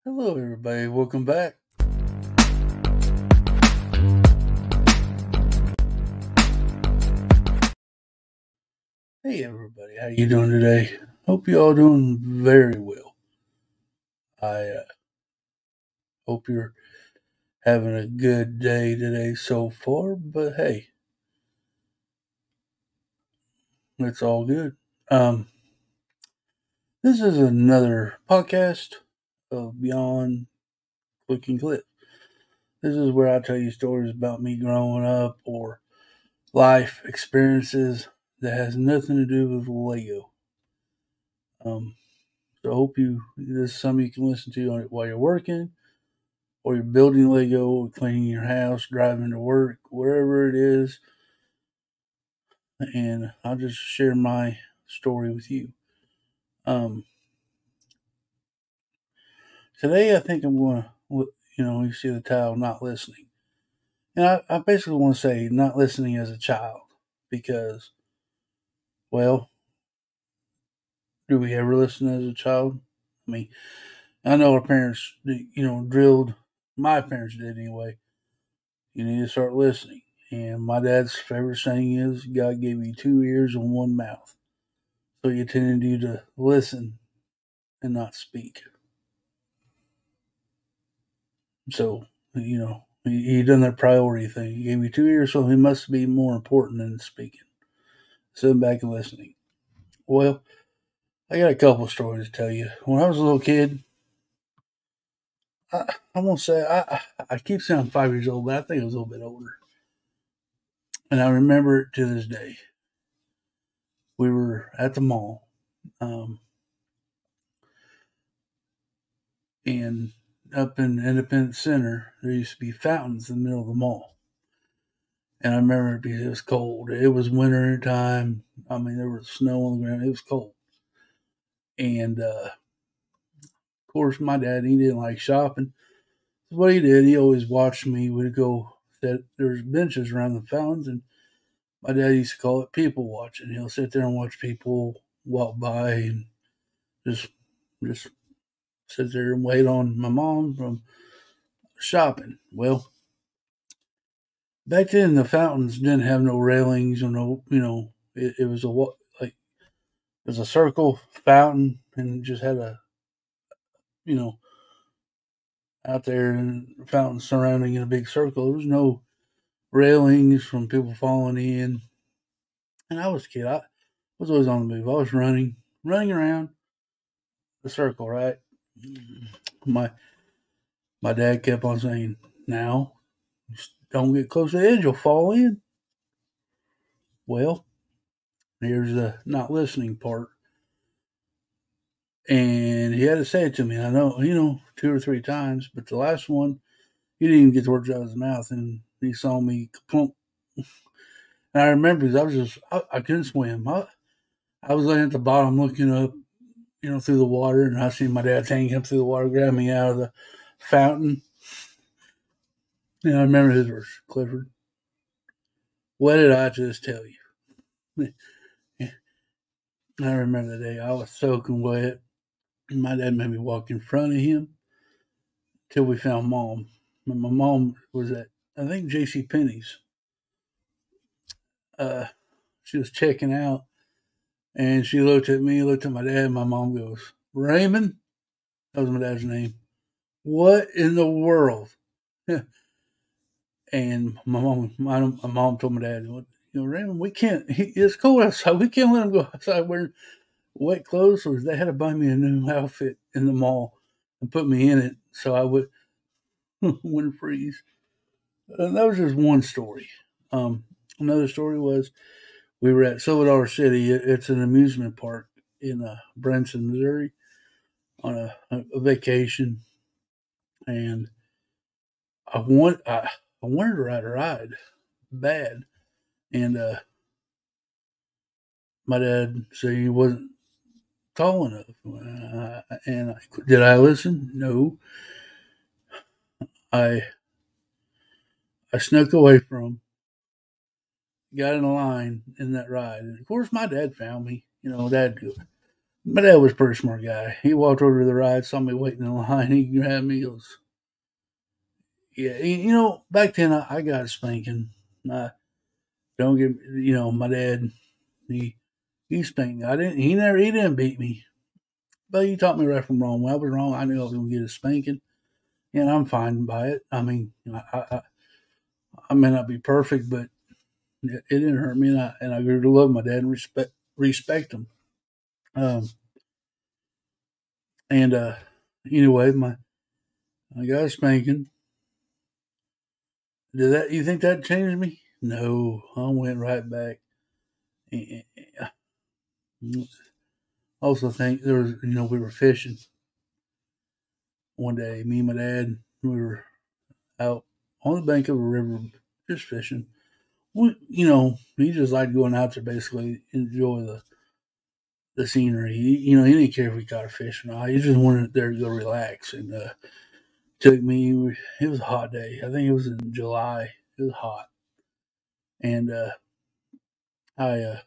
Hello, everybody. Welcome back. Hey, everybody. How you doing today? Hope you all doing very well. I hope you're having a good day today so far. But hey, it's all good. Um, this is another podcast of Beyond Click and Clip. This is where I tell you stories about me growing up or life experiences that has nothing to do with Lego. Um, so I hope this is something you can listen to while you're working, or you're building Lego, or cleaning your house, driving to work, wherever it is, and I'll just share my story with you. Um, Today, I think I'm going to, you see the title, Not Listening. And I basically want to say not listening as a child because, well, do we ever listen as a child? I mean, I know our parents, drilled, my parents did anyway. You need to start listening. And my dad's favorite saying is, God gave you two ears and one mouth. So he intended you to listen and not speak. So, he done that priority thing. He gave you two ears, so he must be more important than speaking. Sitting back and listening. Well, I got a couple stories to tell you. When I was a little kid, I'm gonna say I keep saying I'm 5 years old, but I think I was a little bit older. And I remember it to this day. We were at the mall, um, and up in Independence Center, there used to be fountains in the middle of the mall. And I remember it was cold. It was winter time. I mean, there was snow on the ground. It was cold. And of course, my dad, he didn't like shopping. So what he did, he always watched me. We'd go, there's benches around the fountains, and my dad used to call it people watching. He'll sit there and watch people walk by and just just sit there and wait on my mom from shopping. Well, back then the fountains didn't have no railings or no, it was like it was a circle fountain and just had a, you know, out there and fountain surrounding in a big circle. There was no railings from people falling in. And I was a kid. I was always on the move. I was running around the circle, right? My my dad kept on saying, "Now, don't get close to the edge, you'll fall in." Well, here's the not listening part. And he had to say it to me. I know, two or three times, but the last one, he didn't even get the words out of his mouth, and he saw me plump. And I remember because I couldn't swim. I was laying at the bottom looking up, through the water, and I seen my dad hanging up through the water, grab me out of the fountain. And I remember his words, Clifford, what did I just tell you? I remember the day I was soaking wet. And my dad made me walk in front of him till we found mom. And my mom was at, I think, J.C. Penney's. Uh, she was checking out, and she looked at me, looked at my dad, and my mom goes, Raymond? That was my dad's name. What in the world? And my mom told my dad, Raymond, we can't. It's cold outside. We can't let him go outside wearing wet clothes. So they had to buy me a new outfit in the mall and put me in it so I wouldn't freeze. And that was just one story. Another story was we were at Silver Dollar City. It's an amusement park in Branson, Missouri, on a vacation, and I wanted to ride a ride bad, and my dad said he wasn't tall enough. Did I listen? No. I I snuck away from, got in a line in that ride, and of course my dad found me. Dad My dad was a pretty smart guy. He walked over to the ride, saw me waiting in line. He grabbed me, goes, "Yeah, back then I got a spanking. I don't get, my dad, he he spanked me. I didn't. He didn't beat me, but he taught me right from wrong. When I was wrong, I knew I was going to get a spanking, and I'm fine by it. I mean, I may not be perfect, but it didn't hurt me, and I grew to love my dad and respect him. Um, and anyway, I got a spanking. Did that? You think that changed me? No, I went right back. I also think there was, we were fishing one day. Me and my dad, we were out on the bank of a river just fishing. He just liked going out there basically enjoy the scenery. He didn't care if we caught a fish or not. He just wanted there to go relax and took me. It was a hot day. I think it was in July. It was hot, and I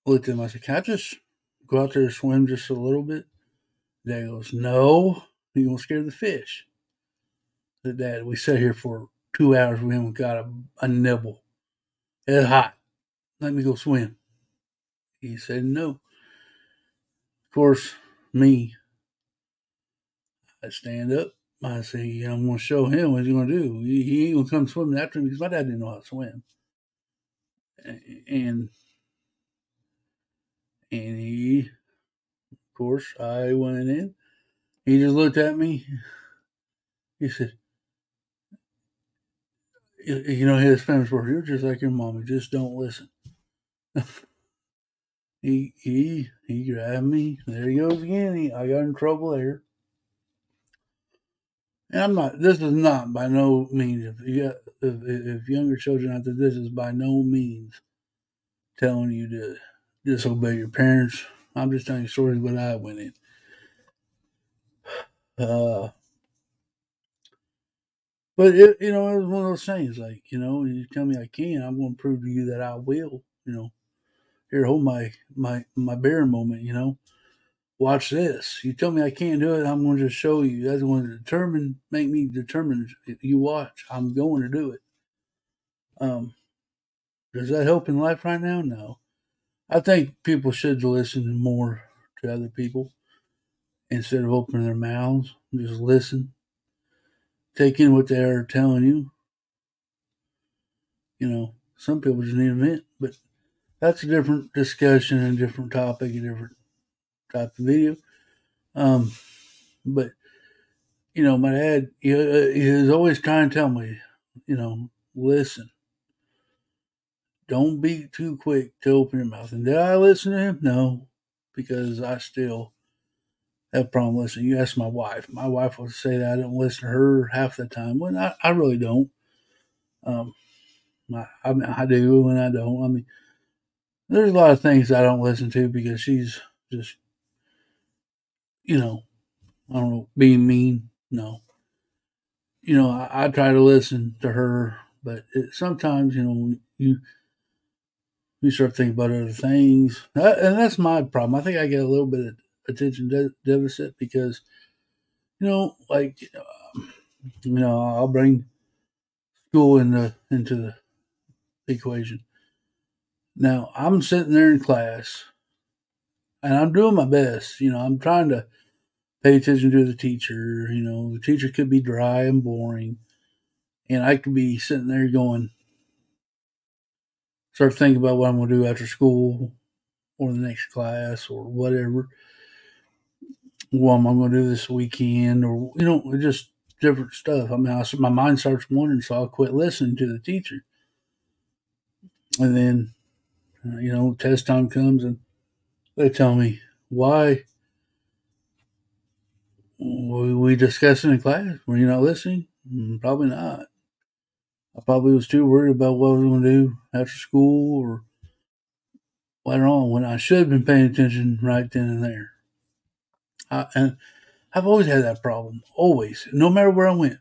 looked at him. I said, "Can I just go out there and swim just a little bit?" Dad goes, "No, you're gonna scare the fish." I said, "Dad, we sat here for 2 hours. We haven't got a nibble. It's hot. Let me go swim." He said, "No." Of course, me, I stand up. I say, "I'm gonna show him what he's gonna do. He ain't gonna come swimming after me because my dad didn't know how to swim." And he, of course, I went in. He just looked at me. He said, his famous words, "You're just like your mommy. Just don't listen." He grabbed me. There he goes again. I got in trouble there. And I'm not. This is not by no means. If younger children out there, this is by no means telling you to disobey your parents. I'm just telling you stories what I went in. Uh, but it was one of those things. Like you tell me I can, I'm going to prove to you that I will. Here, hold my bear moment. Watch this. You tell me I can't do it, I'm going to just show you. That's going to make me determined. You watch. I'm going to do it. Um, does that help in life right now? No. I think people should listen more to other people instead of opening their mouths. Just listen. Take in what they're telling you. Some people just need a vent, but that's a different discussion, a different topic, a different type of video. Um, but my dad, he was always trying to tell me, listen, don't be too quick to open your mouth. And did I listen to him? No, because I still have a problem listening. You ask my wife. My wife will say that I don't listen to her half the time. When I really don't. Um, I do and I don't. I mean, there's a lot of things I don't listen to because she's just, I don't know, being mean. No. I try to listen to her, but sometimes, you start thinking about other things. And that's my problem. I think I get a little bit of attention deficit because, like, I'll bring school into the equation. Now, I'm sitting there in class and I'm doing my best. I'm trying to pay attention to the teacher. The teacher could be dry and boring. And I could be sitting there going, start thinking about what I'm going to do after school or the next class or whatever. What am I going to do this weekend or, just different stuff. I mean, my mind starts wandering, so I'll quit listening to the teacher. And then, test time comes and they tell me, why were we discussing in class? Were you not listening? Probably not. I probably was too worried about what I was going to do after school or later on when I should have been paying attention right then and there. And I've always had that problem. Always. No matter where I went.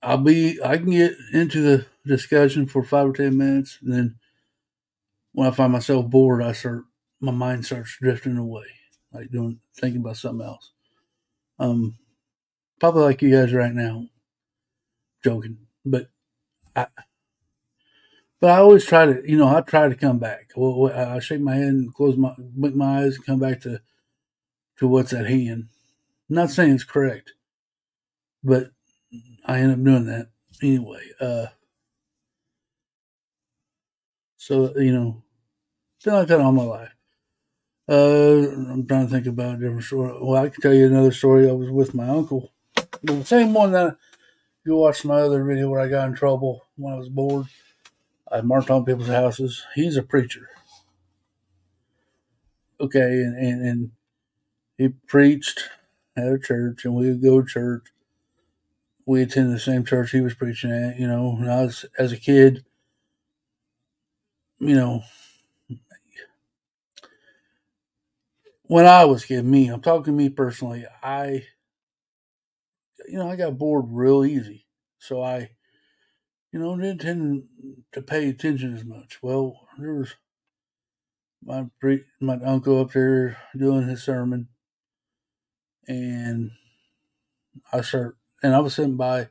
I can get into the discussion for 5 or 10 minutes. And then when I find myself bored, I start my mind starts drifting away, like thinking about something else. Um, Probably like you guys right now, joking, I, but I always try to, I try to come back. Well, I shake my head and blink my eyes and come back to what's at hand. I'm not saying it's correct, but I end up doing that anyway. So it's been like that all my life. I'm trying to think about a different story. Well, I can tell you another story. I was with my uncle, the same one that you watched my other video where I got in trouble when I was bored. I marked on people's houses. He's a preacher, okay, and he preached at a church, and we would go to church. We attended the same church he was preaching at, and I was, as a kid, you know, when I was kid, I'm talking me personally, I got bored real easy. So I, didn't tend to pay attention as much. Well, there was my uncle up there doing his sermon, and I was sitting by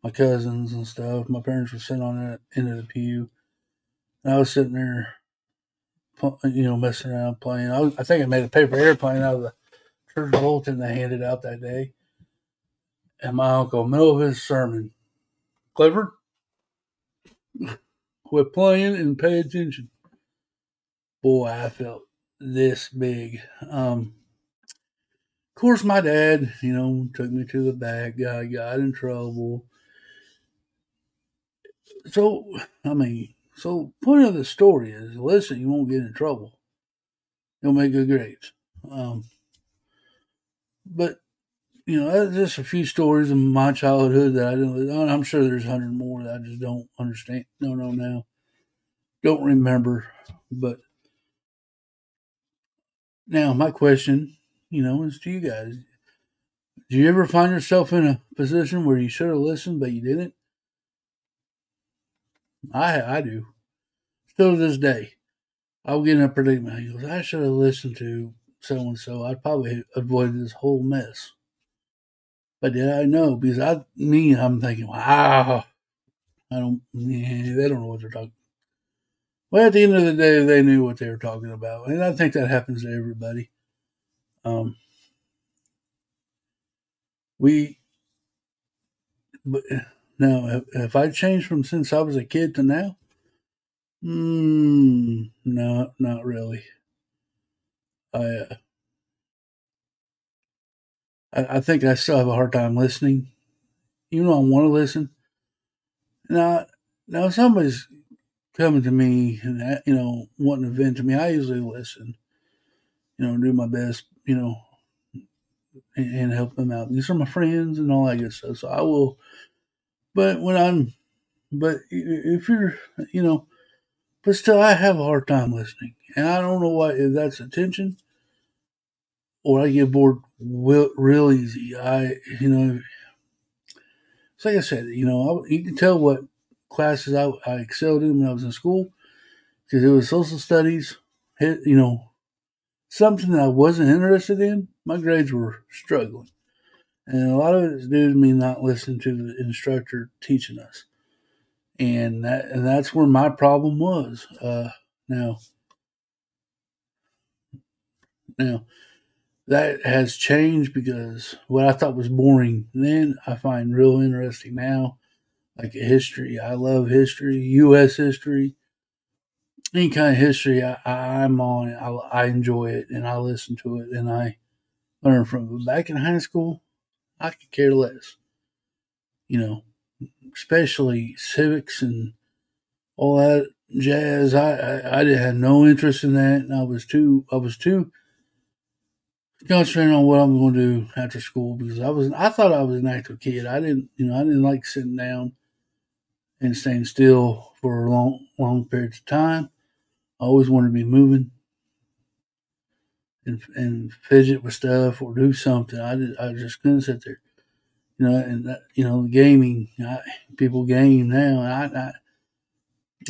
my cousins and stuff. My parents were sitting on that end of the pew, and I was sitting there, messing around playing. I think I made a paper airplane out of the church bulletin they handed out that day. And my uncle, middle of his sermon, Clifford, quit playing and pay attention. Boy, I felt this big. Of course, my dad, took me to the back. Got in trouble. So, point of the story is, listen, you won't get in trouble. You'll make good grades. But that's just a few stories of my childhood that I didn't. I'm sure there's 100 more that I just don't understand. No, now don't remember. But now my question, is to you guys: do you ever find yourself in a position where you should have listened but you didn't? I do. Still to this day, I'll get in a predicament. He goes, I should have listened to so and so. I'd probably avoided this whole mess. But did I know? Because I'm thinking, wow, they don't know what they're talking. Well, at the end of the day, they knew what they were talking about, and I think that happens to everybody. Um, we, but now, if I changed from since I was a kid to now, no, not really. I, uh, I think I still have a hard time listening, even though I want to listen. Now, if somebody's coming to me and wanting to vent to me, I usually listen. Do my best, and help them out. These are my friends and all that good stuff. So I will. But if you're, but still, I have a hard time listening, and I don't know why. If that's attention, or I get bored real easy. It's like I said, you can tell what classes I excelled in when I was in school because it was social studies. Something that I wasn't interested in. My grades were struggling, and a lot of it is due to me not listening to the instructor teaching us, and that's where my problem was. Now, now that has changed because what I thought was boring then I find real interesting now. Like history, I love history, U.S. history, any kind of history. I'm on. I enjoy it and I listen to it and I learn from it. But back in high school, I could care less. You know, especially civics and all that jazz. I didn't have no interest in that, and I was too concentrating on what I'm going to do after school because I thought I was an active kid. I didn't like sitting down and staying still for long periods of time. I always wanted to be moving and fidget with stuff or do something. I just couldn't sit there. And that, gaming. People game now.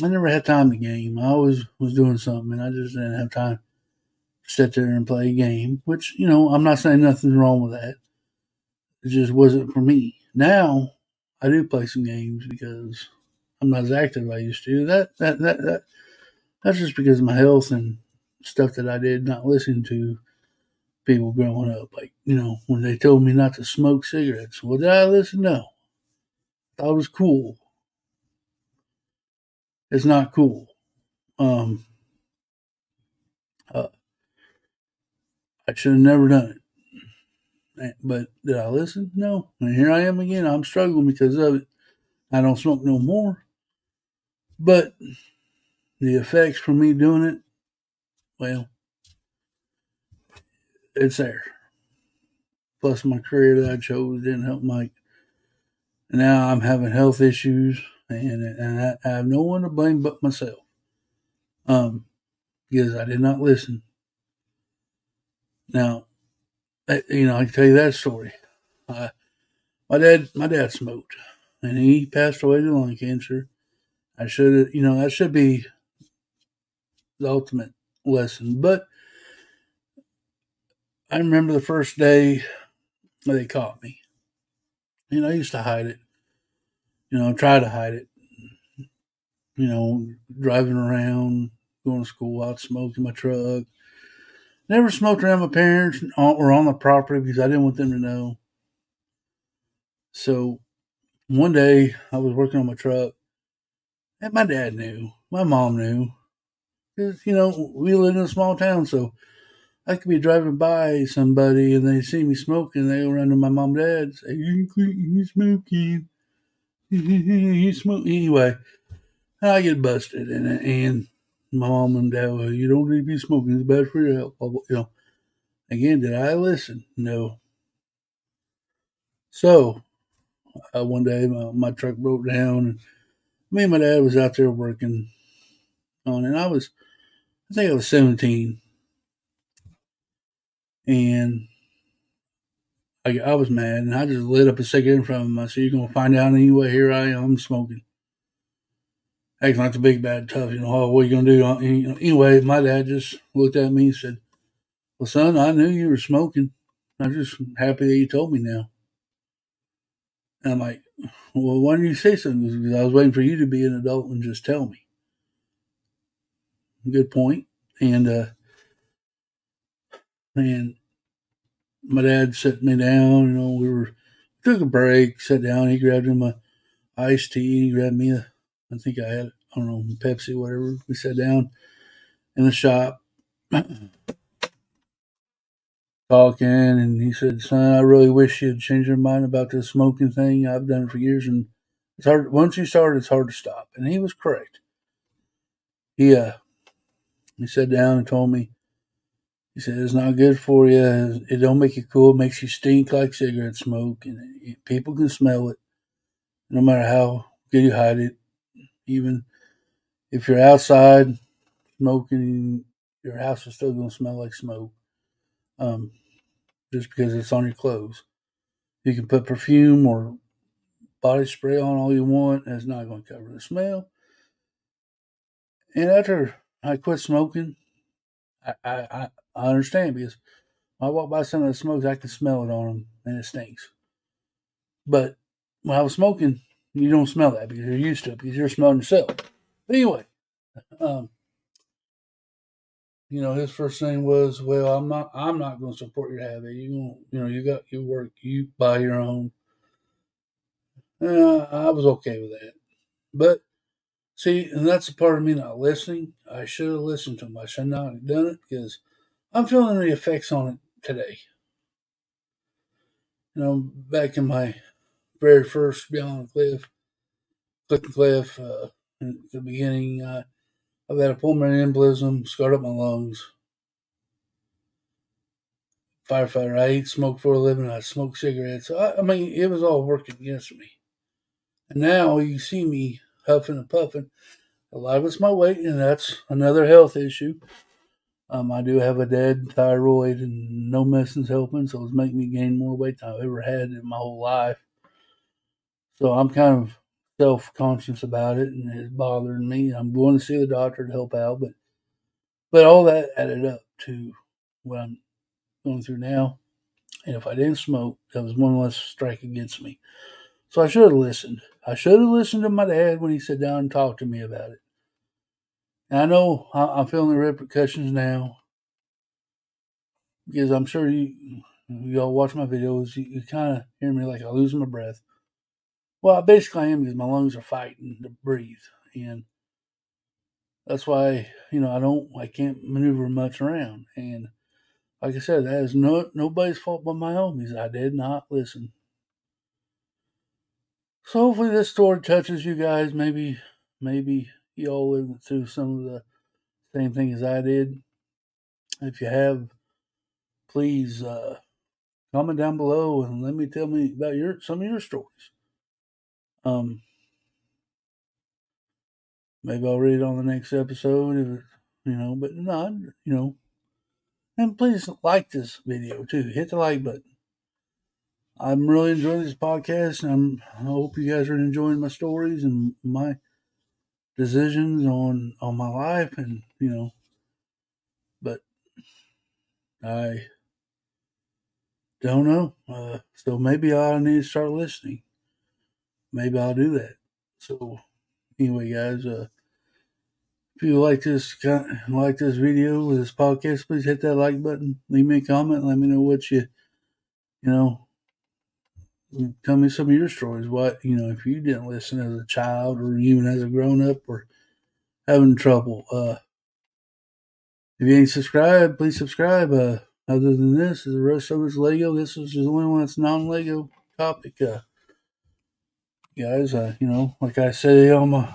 I never had time to game. I always was doing something, and I just didn't have time. sit there and play a game, which, I'm not saying nothing's wrong with that. It just wasn't for me. Now, I do play some games because I'm not as active as I used to. That's just because of my health and stuff that I did not listen to people growing up. Like, when they told me not to smoke cigarettes. Well, did I listen? No. I thought it was cool. It's not cool. Um, uh, I should have never done it. But did I listen? No. And here I am again. I'm struggling because of it. I don't smoke no more. But the effects from me doing it, well, it's there. Plus, my career that I chose didn't help Mike. And now I'm having health issues, and I have no one to blame but myself. Um, because I did not listen. Now, I can tell you that story. My dad smoked, and he passed away to lung cancer. I should, that should be the ultimate lesson. But I remember the first day they caught me. I used to hide it. Try to hide it. Driving around, going to school, out smoking my truck. Never smoked around my parents or on the property because I didn't want them to know. So one day I was working on my truck, and my dad knew, my mom knew, because we live in a small town, so I could be driving by somebody and they see me smoking, they go run to my mom and dad and say, "You smoking? You smoking?" Anyway, I get busted, and my mom and dad, "Well, you don't need to be smoking; it's bad for your health." Again, did I listen? No. So one day my truck broke down, and me and my dad was out there working on it. I think I was 17, and I was mad, and I just lit up a cigarette in front of him. I said, "You're gonna find out anyway. Here I am smoking, acting like the big bad tough. Oh, what are you gonna do?" Anyway, my dad just looked at me and said, "Well, son, I knew you were smoking. I'm just happy that you told me now." And I'm like, "Well, why didn't you say something?" Because I was waiting for you to be an adult and just tell me. Good point. And my dad set me down. We took a break, sat down. He grabbed him a iced tea. He grabbed me I think I had, I don't know, Pepsi, whatever. We sat down in the shop talking, and he said, "Son, I really wish you'd change your mind about this smoking thing. I've done it for years, and it's hard. Once you start, it's hard to stop." And he was correct. He he sat down and told me. He said, "It's not good for you. It don't make you cool. It makes you stink like cigarette smoke, and people can smell it, no matter how good you hide it. Even if you're outside smoking, your house is still going to smell like smoke, um, just because it's on your clothes. You can put perfume or body spray on all you want, and it's not going to cover the smell." And after I quit smoking, I understand because when I walk by some of the smokes, I can smell it on them, and it stinks. But when I was smoking, you don't smell that because you're used to it because you're smelling yourself. But anyway, um, his first thing was, "Well, I'm not going to support your habit. You got your work, you buy your own." I was okay with that. But see, and that's a part of me not listening. I should have listened to him. I should not have done it because I'm feeling the effects on it today. Back in my very first Beyond Cliff and Cliff, in the beginning, I've had a pulmonary embolism, scarred up my lungs. Firefighter, I eat smoke for a living. I smoke cigarettes. So I mean, it was all working against me. And now you see me huffing and puffing. A lot of it's my weight, and that's another health issue. I do have a dead thyroid, and no medicine's helping, so it's making me gain more weight than I've ever had in my whole life. So I'm kind of self-conscious about it, and it's bothering me. I'm going to see the doctor to help out, but all that added up to what I'm going through now. And if I didn't smoke, that was one less strike against me. So I should have listened. I should have listened to my dad when he sat down and talked to me about it. And I know I'm feeling the repercussions now because I'm sure you all watch my videos. You kind of hear me like I lose my breath. Well, basically I am because my lungs are fighting to breathe, and that's why I can't maneuver much around. And like I said, that is nobody's fault but my own because I did not listen. So hopefully this story touches you guys. Maybe you all lived through some of the same thing as I did. If you have, please comment down below and let me tell me about some of your stories. Um, maybe I'll read it on the next episode if but not, And please like this video too. Hit the like button. I'm really enjoying this podcast, and I hope you guys are enjoying my stories and my decisions on my life, and but I don't know. So maybe I need to start listening. Maybe I'll do that. So anyway, guys, if you like this video or this podcast, please hit that like button. Leave me a comment. Let me know what you know. Tell me some of your stories. What if you didn't listen as a child or even as a grown up or having trouble. If you ain't subscribed, please subscribe. Other than this, the rest of it's Lego. This is the only one that's non-Lego topic. Guys, like I say on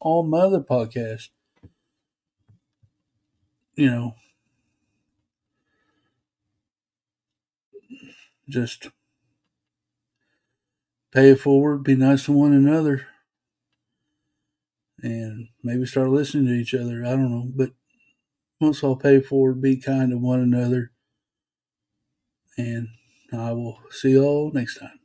all my other podcasts, you know, just pay it forward, be nice to one another, and maybe start listening to each other. I don't know, but most of all, pay it forward, be kind to one another, and I will see you all next time.